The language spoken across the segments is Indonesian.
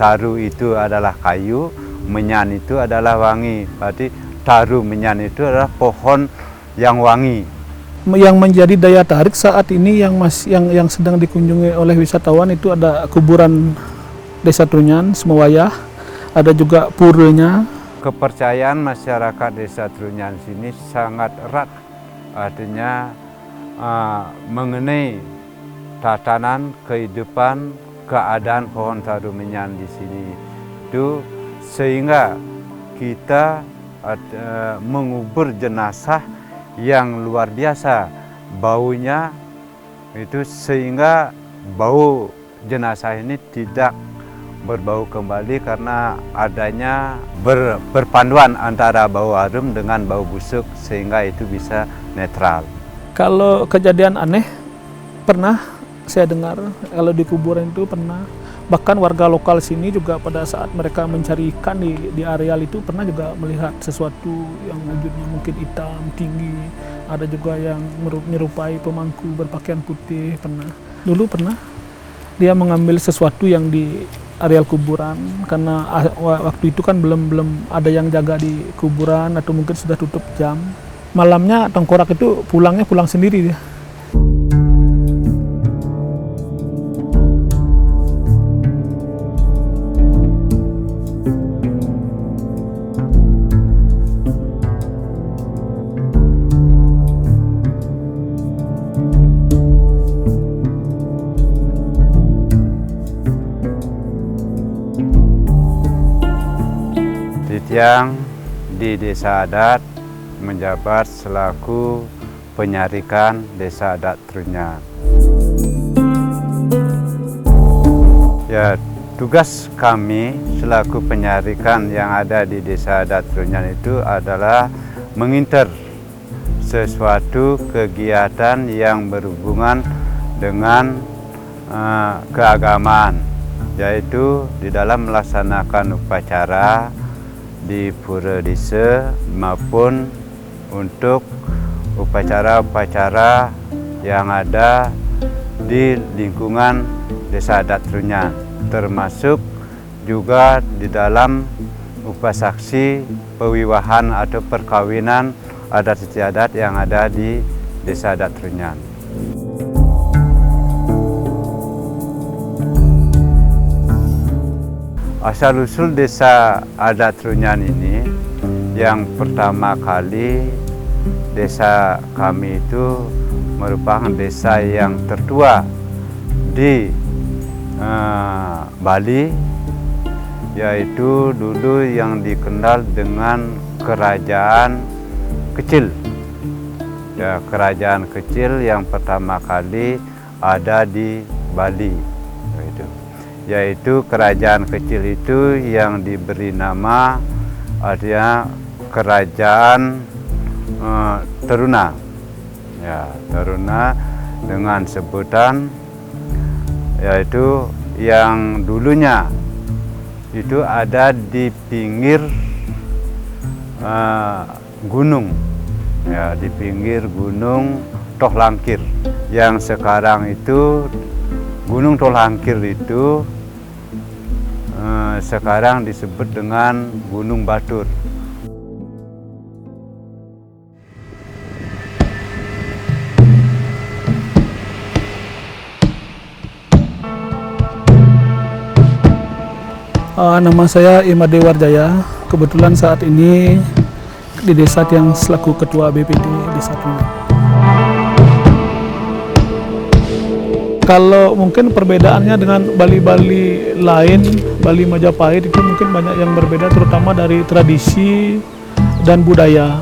taru itu adalah kayu, menyan itu adalah wangi. Berarti taru menyan itu adalah pohon yang wangi. Yang menjadi daya tarik saat ini yang sedang dikunjungi oleh wisatawan itu ada kuburan Desa Trunyan, Semowayah, ada juga puranya. Kepercayaan masyarakat Desa Trunyan sini sangat erat, artinya mengenai tatanan kehidupan keadaan pohon taru menyan di sini itu, sehingga kita mengubur jenazah yang luar biasa baunya itu, sehingga bau jenazah ini tidak berbau kembali karena adanya berpanduan antara bau harum dengan bau busuk, sehingga itu bisa netral. Kalau kejadian aneh pernah saya dengar, kalau di kuburan itu pernah, bahkan warga lokal sini juga pada saat mereka mencari ikan di areal itu pernah juga melihat sesuatu yang wujudnya mungkin hitam tinggi, ada juga yang menyerupai pemangku berpakaian putih. Dulu pernah dia mengambil sesuatu yang di areal kuburan, karena waktu itu kan belum ada yang jaga di kuburan atau mungkin sudah tutup jam. Malamnya tengkorak itu pulang sendiri dia. Yang di desa adat menjabat selaku penyarikan desa adat Trunyan. Ya, tugas kami selaku penyarikan yang ada di desa adat Trunyan itu adalah menginter sesuatu kegiatan yang berhubungan dengan keagamaan, yaitu di dalam melaksanakan upacara di pura desa maupun untuk upacara-upacara yang ada di lingkungan desa adat Trunyan, termasuk juga di dalam upasaksi pewiwahan atau perkawinan adat istiadat yang ada di desa adat Trunyan. Asal-usul desa adat Trunyan ini, yang pertama kali desa kami itu merupakan desa yang tertua di Bali, yaitu dulu yang dikenal dengan kerajaan kecil. Ya, kerajaan kecil yang pertama kali ada di Bali. Yaitu kerajaan kecil itu yang diberi nama artinya kerajaan Teruna. Ya, Teruna dengan sebutan yaitu yang dulunya itu ada di pinggir gunung, ya, di pinggir gunung Tohlangkir, yang sekarang itu Gunung Tohlangkir itu sekarang disebut dengan Gunung Batur. Nama saya Imade Warjaya. Kebetulan saat ini di desa yang selaku ketua BPD Desa Trunyan. Kalau mungkin perbedaannya dengan Bali-Bali lain, Bali Majapahit itu mungkin banyak yang berbeda, terutama dari tradisi dan budaya.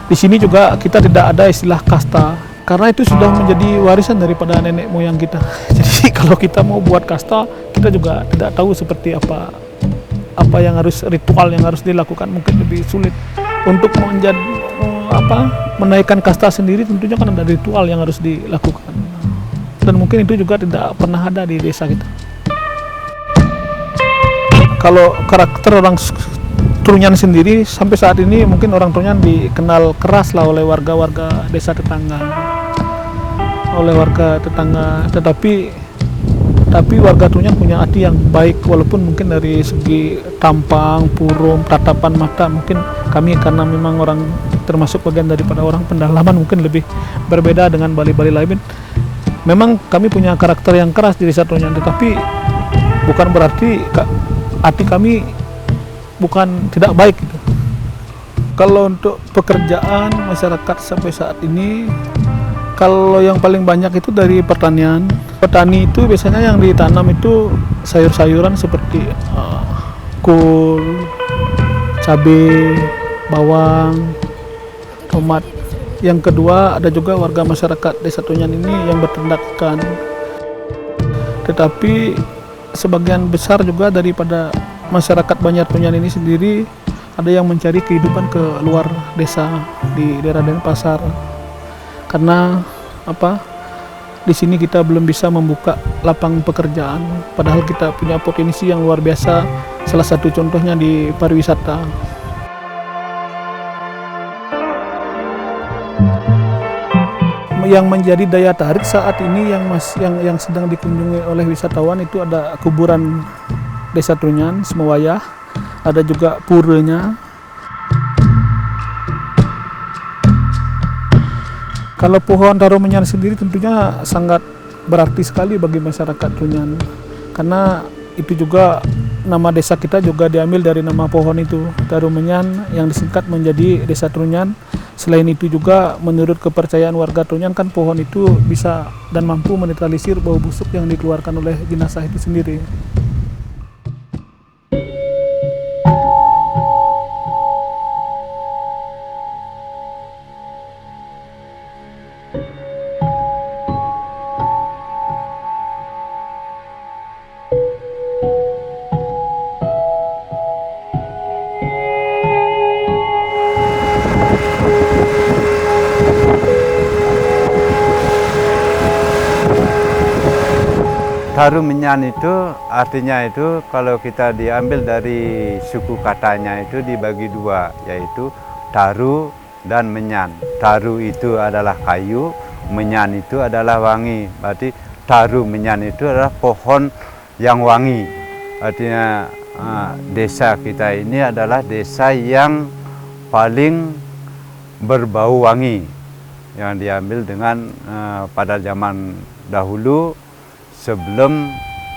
Di sini juga kita tidak ada istilah kasta, karena itu sudah menjadi warisan daripada nenek moyang kita. Jadi kalau kita mau buat kasta, kita juga tidak tahu seperti apa yang harus, ritual yang harus dilakukan, mungkin lebih sulit. Untuk menaikkan kasta sendiri tentunya kan ada ritual yang harus dilakukan. Dan mungkin itu juga tidak pernah ada di desa kita. Kalau karakter orang Trunyan sendiri sampai saat ini mungkin orang Trunyan dikenal keras lah oleh warga-warga desa tetangga, tetapi tapi warga Trunyan punya hati yang baik, walaupun mungkin dari segi tampang, purum, tatapan mata mungkin kami karena memang orang termasuk bagian daripada orang pendalaman mungkin lebih berbeda dengan Bali-Bali lain. Memang kami punya karakter yang keras di desa Trunyan, tetapi bukan berarti hati kami bukan tidak baik gitu. Kalau untuk pekerjaan masyarakat sampai saat ini, kalau yang paling banyak itu dari pertanian. Petani itu biasanya yang ditanam itu sayur-sayuran seperti kol, cabai, bawang, tomat. Yang kedua, ada juga warga masyarakat desa Trunyan ini yang berternak ikan. Tetapi sebagian besar juga daripada masyarakat Banjar Trunyan ini sendiri ada yang mencari kehidupan ke luar desa di daerah Denpasar. Karena di sini kita belum bisa membuka lapangan pekerjaan, padahal kita punya potensi yang luar biasa. Salah satu contohnya di pariwisata. Yang menjadi daya tarik saat ini yang sedang dikunjungi oleh wisatawan itu ada kuburan desa Trunyan, Semowayah, ada juga puranya. Kalau pohon Tarumenyan sendiri tentunya sangat berarti sekali bagi masyarakat Trunyan, karena itu juga nama desa kita juga diambil dari nama pohon itu, Tarumenyan, yang disingkat menjadi desa Trunyan. Selain itu juga menurut kepercayaan warga Trunyan kan pohon itu bisa dan mampu menetralisir bau busuk yang dikeluarkan oleh jenazah itu sendiri. Tarumenyan itu artinya itu kalau kita diambil dari suku katanya itu dibagi dua, yaitu taru dan menyan. Taru itu adalah kayu, menyan itu adalah wangi. Berarti Tarumenyan itu adalah pohon yang wangi. Artinya desa kita ini adalah desa yang paling berbau wangi, yang diambil dengan pada zaman dahulu sebelum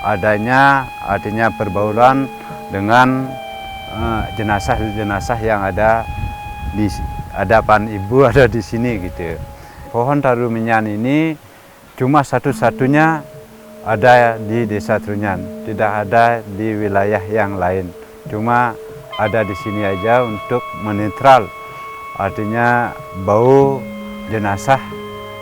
adanya artinya perbauran dengan jenazah-jenazah yang ada di hadapan ibu ada di sini gitu. Pohon Tarumenyan ini cuma satu-satunya ada di desa Trunyan, tidak ada di wilayah yang lain. Cuma ada di sini aja untuk menetral artinya bau jenazah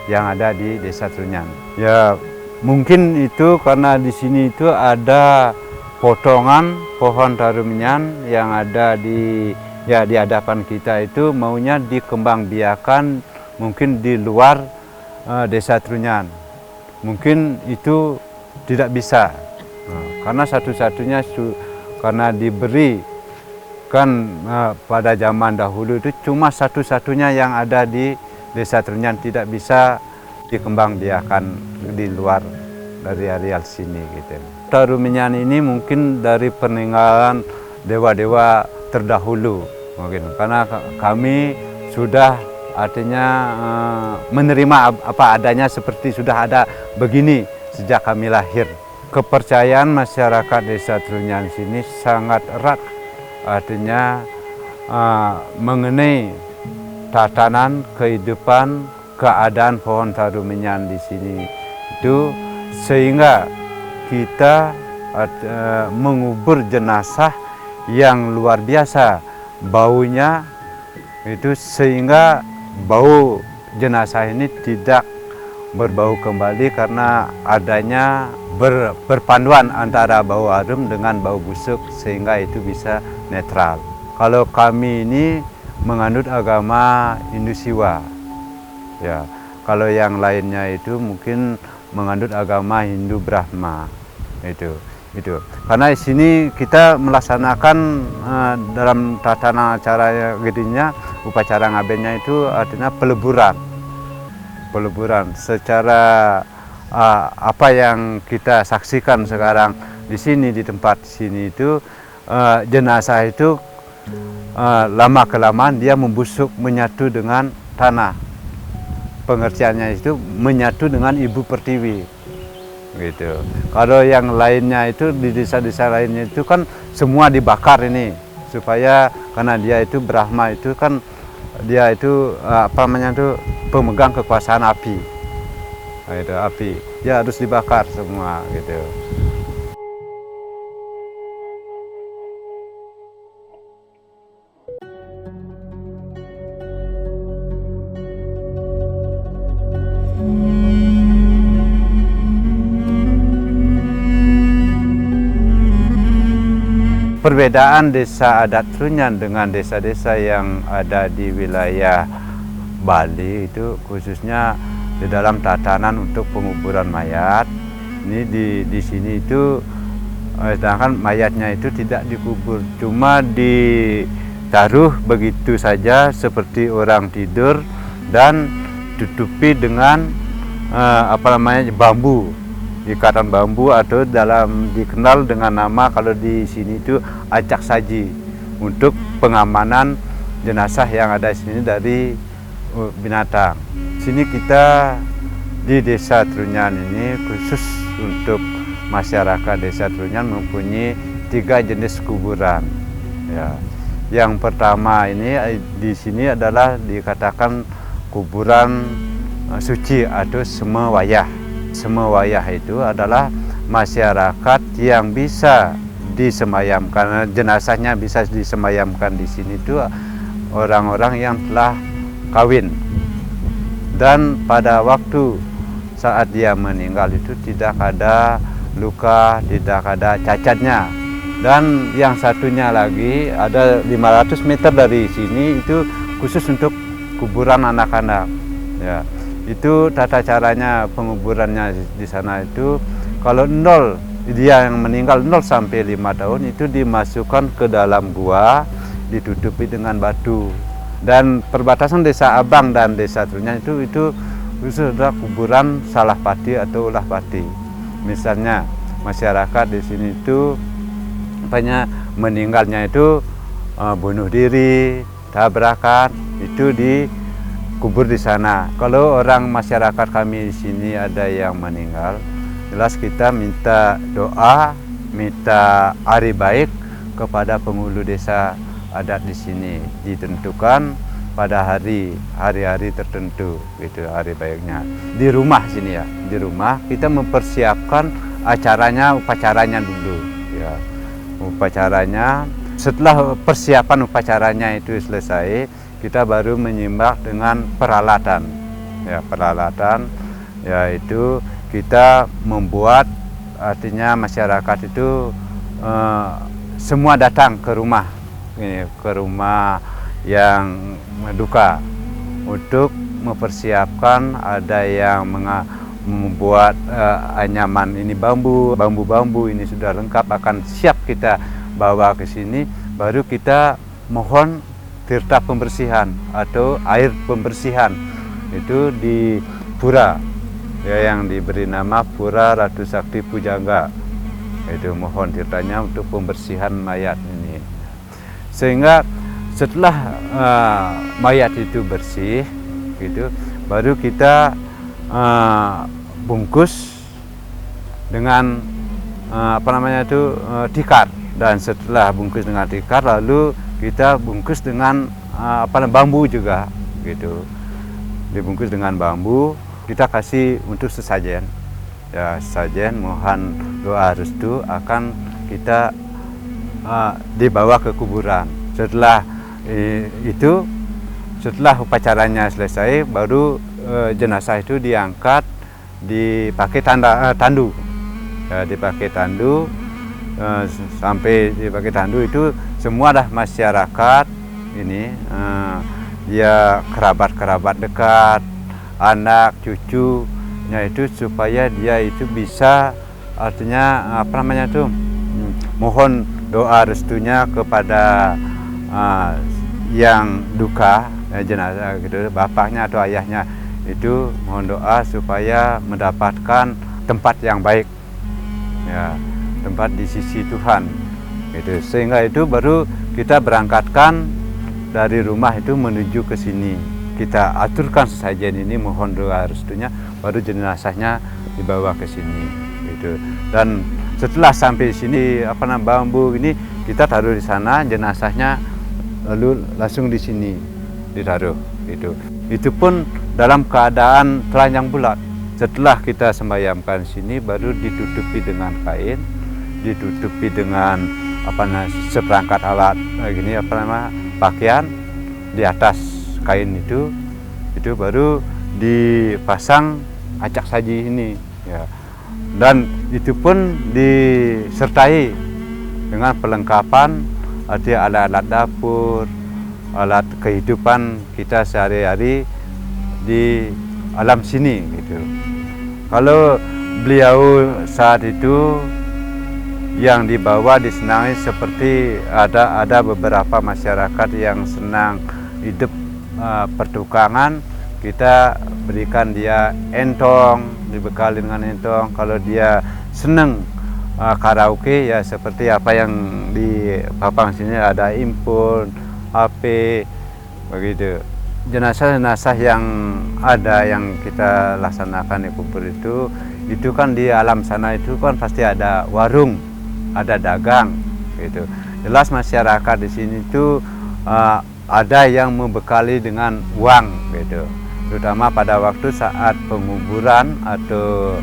yang ada di desa Trunyan. Ya, mungkin itu karena di sini itu ada potongan pohon Tarumenyan yang ada di hadapan kita itu maunya dikembangbiakan mungkin di luar desa Trunyan. Mungkin itu tidak bisa karena satu-satunya karena diberi kan pada zaman dahulu itu cuma satu-satunya yang ada di desa Trunyan, tidak bisa dikembangbiakan di luar dari areal sini gitu. Tarumenyan ini mungkin dari peninggalan dewa-dewa terdahulu mungkin, karena kami sudah artinya menerima apa adanya seperti sudah ada begini sejak kami lahir. Kepercayaan masyarakat desa Trunyan sini sangat erat, artinya mengenai tatanan kehidupan keadaan pohon Tarumenyan di sini itu, sehingga kita mengubur jenazah yang luar biasa baunya itu, sehingga bau jenazah ini tidak berbau kembali karena adanya berpanduan antara bau harum dengan bau busuk, sehingga itu bisa netral. Kalau kami ini menganut agama Hindu Siwa. Ya, kalau yang lainnya itu mungkin menganut agama Hindu Brahma itu. Karena di sini kita melaksanakan dalam tatanan acara gedenya, upacara ngabennya itu artinya peleburan secara apa yang kita saksikan sekarang di sini, di tempat sini itu, jenazah itu lama kelamaan dia membusuk menyatu dengan tanah. Pengertiannya itu menyatu dengan ibu pertiwi, gitu. Kalau yang lainnya itu di desa-desa lainnya itu kan semua dibakar ini, supaya karena dia itu Brahma itu kan dia itu apa namanya itu pemegang kekuasaan api, gitu, api dia harus dibakar semua, gitu. Perbedaan desa adat Trunyan dengan desa-desa yang ada di wilayah Bali itu khususnya di dalam tatanan untuk penguburan mayat. Ini di sini itu sedangkan mayatnya itu tidak dikubur, cuma ditaruh begitu saja seperti orang tidur dan tutupi dengan apa namanya bambu. Ikatan bambu atau dikenal dengan nama kalau di sini itu acak saji, untuk pengamanan jenazah yang ada di sini dari binatang. Sini kita di Desa Trunyan ini khusus untuk masyarakat Desa Trunyan mempunyai 3 jenis kuburan. Ya. Yang pertama ini di sini adalah dikatakan kuburan suci atau semewayah. Semewayah itu adalah masyarakat yang bisa disemayamkan, jenazahnya bisa disemayamkan di sini itu orang-orang yang telah kawin dan pada waktu saat dia meninggal itu tidak ada luka, tidak ada cacatnya. Dan yang satunya lagi ada 500 meter dari sini itu khusus untuk kuburan anak-anak. Ya. Itu tata caranya penguburannya di sana itu kalau dia yang meninggal 0 sampai 5 tahun itu dimasukkan ke dalam gua, ditutupi dengan batu. Dan perbatasan Desa Abang dan Desa Trunyan itu sudah kuburan salahpati atau ulahpati. Misalnya masyarakat di sini itu meninggalnya itu bunuh diri, tabrakan, itu kubur di sana. Kalau orang masyarakat kami di sini ada yang meninggal, jelas kita minta doa, minta hari baik kepada penghulu desa adat di sini. Ditentukan pada hari-hari tertentu, gitu hari baiknya. Di rumah sini ya, di rumah kita mempersiapkan upacaranya dulu, ya. Upacaranya, setelah persiapan upacaranya itu selesai, kita baru menyimak dengan peralatan, ya peralatan, yaitu kita membuat, artinya masyarakat itu semua datang ke rumah yang duka untuk mempersiapkan, ada yang membuat anyaman ini bambu ini sudah lengkap akan siap kita bawa ke sini, baru kita mohon tirta pembersihan atau air pembersihan itu di pura, ya, yang diberi nama Pura Ratu Sakti Pujangga. Itu mohon tirtanya untuk pembersihan mayat ini, sehingga setelah mayat itu bersih gitu, baru kita bungkus dengan tikar. Dan setelah bungkus dengan tikar, lalu kita bungkus dengan bambu juga, gitu. Dibungkus dengan bambu, kita kasih untuk sesajen. Ya, sesajen mohon doa restu akan kita dibawa ke kuburan. Setelah itu, setelah upacaranya selesai, baru jenazah itu diangkat, dipakai tandu. Ya, dipakai tandu. Sampai dipakai tandu itu semua dah masyarakat ini, dia kerabat dekat, anak cucunya itu, supaya dia itu bisa, artinya mohon doa restunya kepada yang duka, jenazah gitu, bapaknya atau ayahnya itu mohon doa supaya mendapatkan tempat yang baik, ya, tempat di sisi Tuhan, gitu. Sehingga itu baru kita berangkatkan dari rumah itu menuju ke sini. Kita aturkan sesajen ini, mohon doa restunya, baru jenazahnya dibawa ke sini, gitu. Dan setelah sampai sini bambu ini kita taruh di sana, jenazahnya lalu langsung di sini ditaruh, gitu. Itu pun dalam keadaan telanjang bulat. Setelah kita sembahyamkan sini, baru ditutupi dengan kain, ditutupi dengan seperangkat alat pakaian di atas kain itu baru dipasang acak saji ini, ya. Dan itu pun disertai dengan perlengkapan arti alat-alat dapur, alat kehidupan kita sehari-hari di alam sini, gitu. Kalau beliau saat itu yang dibawa disenangi seperti ada beberapa masyarakat yang senang hidup pertukangan, kita berikan dia entong, dibekali dengan entong. Kalau dia senang karaoke, ya seperti apa yang di papan sini ada impul, HP, begitu. Jenazah-jenazah yang ada yang kita laksanakan di kubur itu kan di alam sana itu kan pasti ada warung, ada dagang, gitu. Jelas masyarakat di sini itu ada yang membekali dengan uang, gitu. Terutama pada waktu saat penguburan atau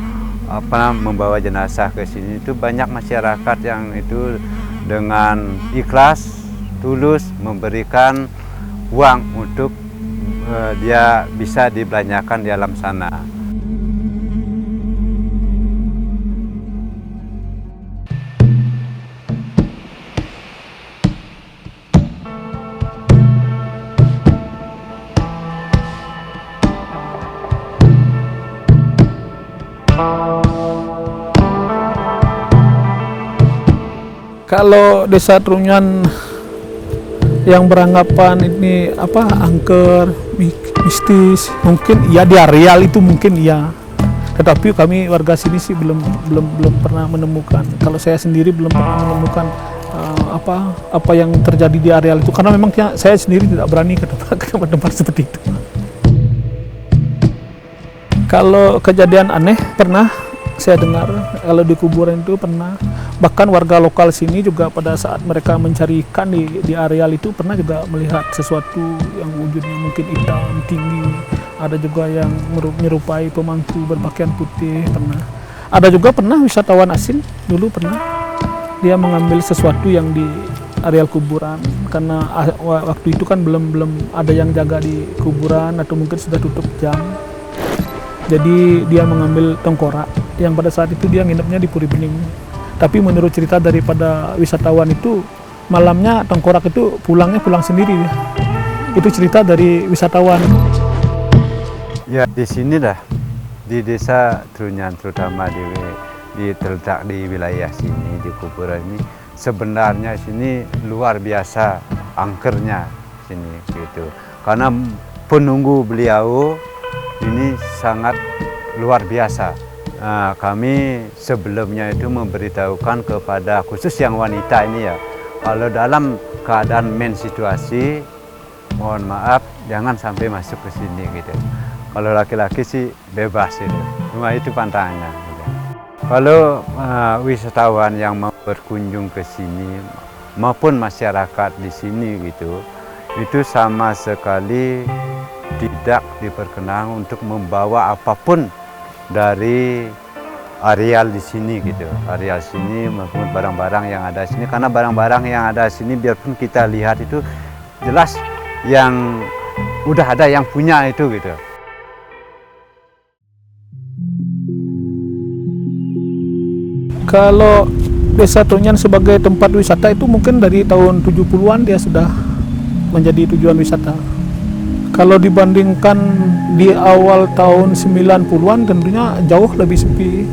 membawa jenazah ke sini itu banyak masyarakat yang itu dengan ikhlas, tulus memberikan uang untuk dia bisa dibelanjakan di alam sana. Kalau desa Trunyan yang beranggapan ini angker, mistis, mungkin ya di areal itu mungkin iya. Tetapi kami warga sini sih belum pernah menemukan. Kalau saya sendiri belum pernah menemukan apa yang terjadi di areal itu, karena memang saya sendiri tidak berani ke tempat seperti itu. Kalau kejadian aneh pernah saya dengar, kalau di kuburan itu pernah, bahkan warga lokal sini juga pada saat mereka mencari ikan di areal itu pernah juga melihat sesuatu yang wujudnya mungkin hitam tinggi. Ada juga yang menyerupai pemangku berpakaian putih, pernah. Ada juga pernah wisatawan asing dulu pernah dia mengambil sesuatu yang di areal kuburan, karena waktu itu kan belum ada yang jaga di kuburan atau mungkin sudah tutup jam. Jadi dia mengambil tengkorak yang pada saat itu dia nginepnya di Puri Bening. Tapi menurut cerita daripada wisatawan itu, malamnya tengkorak itu pulang sendiri. Itu cerita dari wisatawan. Ya di sini dah, di desa Trunyan terutama terletak di wilayah sini, di kuburan ini, sebenarnya sini luar biasa angkernya sini, gitu. Karena penunggu beliau ini sangat luar biasa. Nah, kami sebelumnya itu memberitahukan kepada khusus yang wanita ini, ya, kalau dalam keadaan situasi, mohon maaf jangan sampai masuk ke sini, gitu. Kalau laki-laki sih bebas itu, cuma itu pantangannya, gitu. Kalau wisatawan yang mau berkunjung ke sini maupun masyarakat di sini, gitu, itu sama sekali tidak diperkenankan untuk membawa apapun dari areal di sini, gitu. Areal sini maupun barang-barang yang ada di sini, karena barang-barang yang ada di sini biarpun kita lihat itu jelas yang udah ada yang punya itu, gitu. Kalau Desa Trunyan sebagai tempat wisata itu mungkin dari tahun 70-an dia sudah menjadi tujuan wisata. Kalau dibandingkan di awal tahun 90-an tentunya jauh lebih sepi.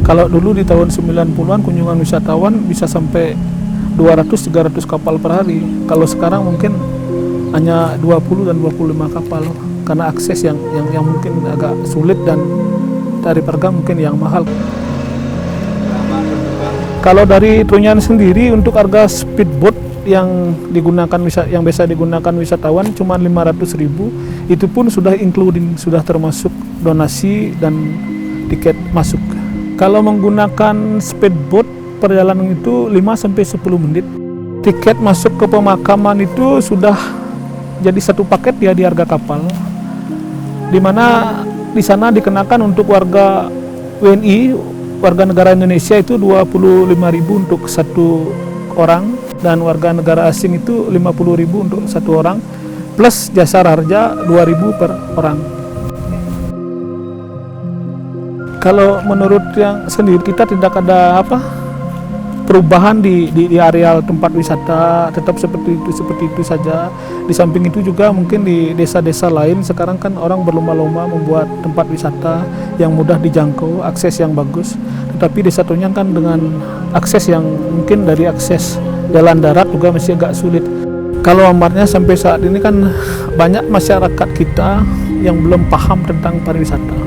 Kalau dulu di tahun 90-an kunjungan wisatawan bisa sampai 200-300 kapal per hari. Kalau sekarang mungkin hanya 20 dan 25 kapal. karena akses yang mungkin agak sulit dan tarif harga mungkin yang mahal. Kalau dari Trunyan sendiri untuk harga speedboat yang biasa digunakan wisatawan cuma 500.000, itu pun sudah including, sudah termasuk donasi dan tiket masuk. Kalau menggunakan speedboat perjalanan itu 5-10 menit. Tiket masuk ke pemakaman itu sudah jadi satu paket ya di harga kapal, di mana di sana dikenakan untuk warga WNI, warga negara Indonesia itu 25.000 untuk satu orang, dan warga negara asing itu 50.000 untuk satu orang, plus jasa harja 2.000 per orang. Kalau menurut yang sendiri, kita tidak ada perubahan di areal tempat wisata, tetap seperti itu saja. Di samping itu juga mungkin di desa-desa lain sekarang kan orang berlomba-lomba membuat tempat wisata yang mudah dijangkau, akses yang bagus. Tetapi Desa Trunyan kan dengan akses yang mungkin dari akses jalan darat juga masih agak sulit. Kalau amarnya sampai saat ini kan banyak masyarakat kita yang belum paham tentang pariwisata.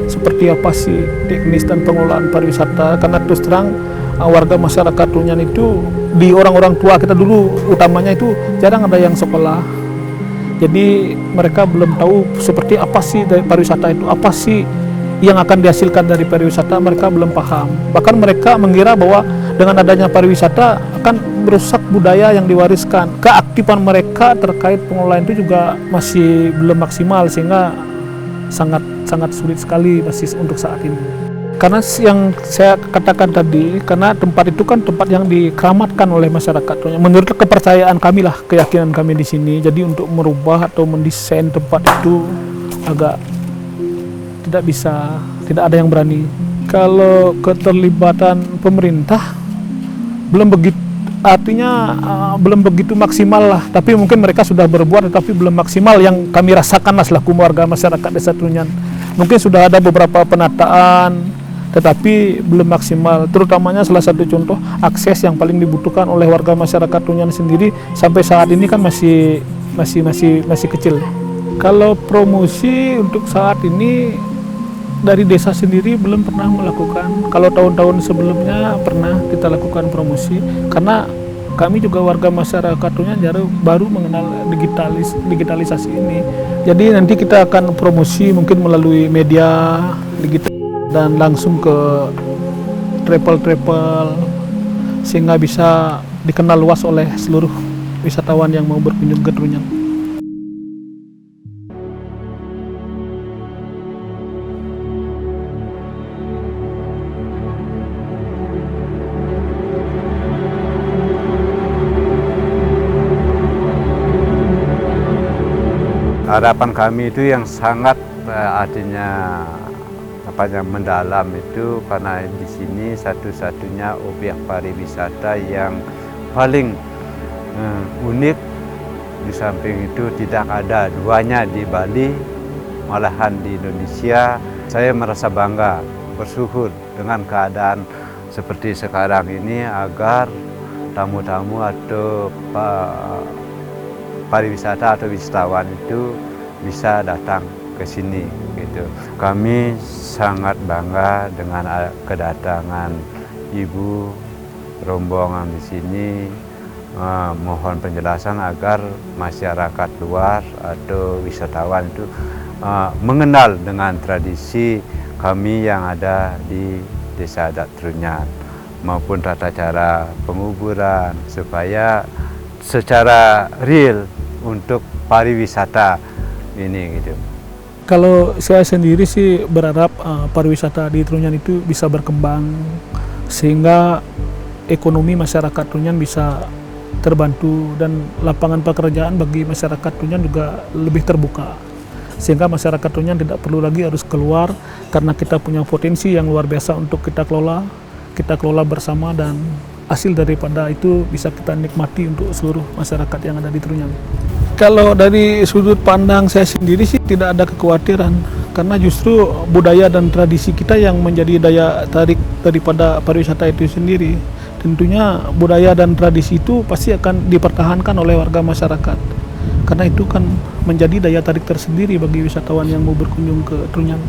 Seperti apa sih teknis dan pengelolaan pariwisata, karena terus terang warga masyarakat Trunyan itu, di orang-orang tua kita dulu utamanya itu jarang ada yang sekolah. Jadi mereka belum tahu seperti apa sih dari pariwisata itu, apa sih yang akan dihasilkan dari pariwisata, mereka belum paham. Bahkan mereka mengira bahwa dengan adanya pariwisata akan merusak budaya yang diwariskan. Keaktifan mereka terkait pengelolaan itu juga masih belum maksimal, sehingga sangat sulit sekali masih untuk saat ini. Karena yang saya katakan tadi, karena tempat itu kan tempat yang dikeramatkan oleh masyarakat. Menurut kepercayaan kami lah, keyakinan kami di sini. Jadi untuk merubah atau mendesain tempat itu agak tidak ada yang berani. Kalau keterlibatan pemerintah belum begitu maksimal lah. Tapi mungkin mereka sudah berbuat, tetapi belum maksimal yang kami rasakan lah selaku warga masyarakat Desa Trunyan. Mungkin sudah ada beberapa penataan, tetapi belum maksimal. Terutamanya salah satu contoh, akses yang paling dibutuhkan oleh warga masyarakat Trunyan sendiri sampai saat ini kan masih kecil. Kalau promosi untuk saat ini dari desa sendiri belum pernah melakukan. Kalau tahun-tahun sebelumnya pernah kita lakukan promosi, karena kami juga warga masyarakat Trunyan baru mengenal digitalisasi ini. Jadi nanti kita akan promosi mungkin melalui media digital dan langsung ke travel sehingga bisa dikenal luas oleh seluruh wisatawan yang mau berkunjung ke Trunyan. Harapan kami itu yang sangat artinya mendalam itu, karena di sini satu-satunya objek pariwisata yang paling unik. Di samping itu tidak ada duanya di Bali, malahan di Indonesia. Saya merasa bangga, bersyukur dengan keadaan seperti sekarang ini, agar tamu-tamu atau pariwisata atau wisatawan itu bisa datang ke sini gitu. Kami sangat bangga dengan kedatangan Ibu rombongan di sini. Mohon penjelasan agar masyarakat luar atau wisatawan itu mengenal dengan tradisi kami yang ada di Desa Adat Trunyan maupun tata cara penguburan, supaya secara real untuk pariwisata ini gitu. Kalau saya sendiri sih berharap pariwisata di Trunyan itu bisa berkembang sehingga ekonomi masyarakat Trunyan bisa terbantu dan lapangan pekerjaan bagi masyarakat Trunyan juga lebih terbuka, sehingga masyarakat Trunyan tidak perlu lagi harus keluar, karena kita punya potensi yang luar biasa untuk kita kelola bersama, dan hasil daripada itu bisa kita nikmati untuk seluruh masyarakat yang ada di Trunyan. Kalau dari sudut pandang saya sendiri sih tidak ada kekhawatiran, karena justru budaya dan tradisi kita yang menjadi daya tarik daripada pariwisata itu sendiri. Tentunya budaya dan tradisi itu pasti akan dipertahankan oleh warga masyarakat. karena itu kan menjadi daya tarik tersendiri bagi wisatawan yang mau berkunjung ke Trunyan.